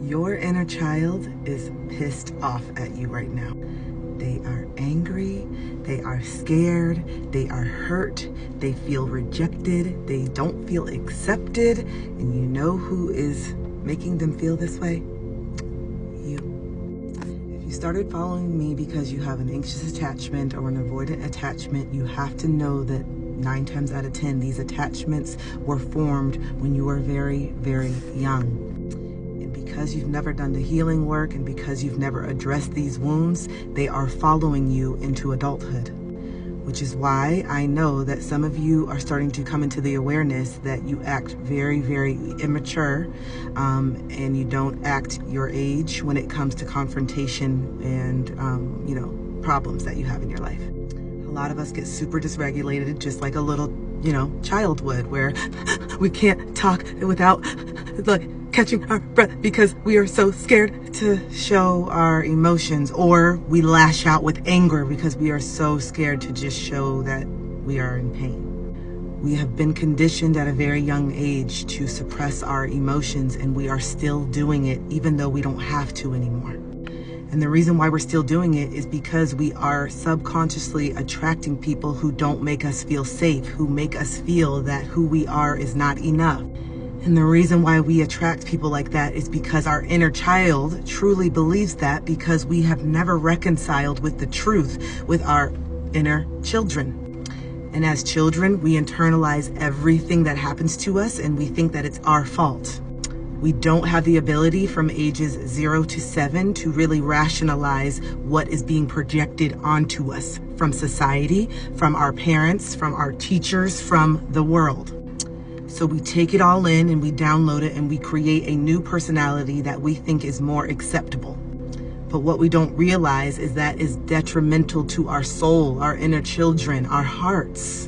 Your inner child is pissed off at you right now. They are angry, they are scared, they are hurt, they feel rejected, they don't feel accepted, and you know who is making them feel this way? You. If you started following me because you have an anxious attachment or an avoidant attachment, you have to know that 9 times out of 10, these attachments were formed when you were very, very young. Because you've never done the healing work and because you've never addressed these wounds, they are following you into adulthood. Which is why I know that some of you are starting to come into the awareness that you act very, very immature and you don't act your age when it comes to confrontation and, problems that you have in your life. A lot of us get super dysregulated, just like a little, child would, where we can't talk without, catching our breath because we are so scared to show our emotions, or we lash out with anger because we are so scared to just show that we are in pain. We have been conditioned at a very young age to suppress our emotions, and we are still doing it even though we don't have to anymore. And the reason why we're still doing it is because we are subconsciously attracting people who don't make us feel safe, who make us feel that who we are is not enough. And the reason why we attract people like that is because our inner child truly believes that, because we have never reconciled with the truth with our inner children. And as children, we internalize everything that happens to us and we think that it's our fault. We don't have the ability from ages 0 to 7 to really rationalize what is being projected onto us from society, from our parents, from our teachers, from the world. So we take it all in and we download it and we create a new personality that we think is more acceptable. But what we don't realize is that is detrimental to our soul, our inner children, our hearts.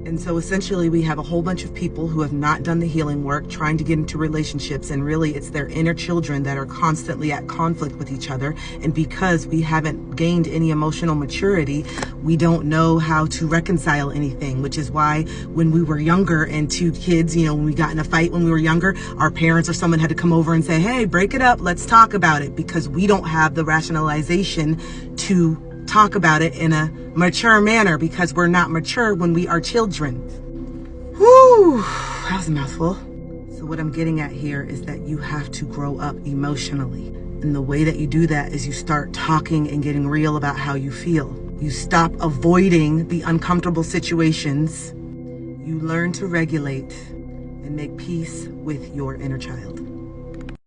And so essentially we have a whole bunch of people who have not done the healing work, trying to get into relationships, and really it's their inner children that are constantly at conflict with each other. And because we haven't gained any emotional maturity, we don't know how to reconcile anything, which is why when we were younger and two kids, when we got in a fight when we were younger, our parents or someone had to come over and say, hey, break it up, let's talk about it, because we don't have the rationalization to talk about it in a mature manner, because we're not mature when we are children. Whew, that was a mouthful. So what I'm getting at here is that you have to grow up emotionally. And the way that you do that is you start talking and getting real about how you feel. You stop avoiding the uncomfortable situations. You learn to regulate and make peace with your inner child.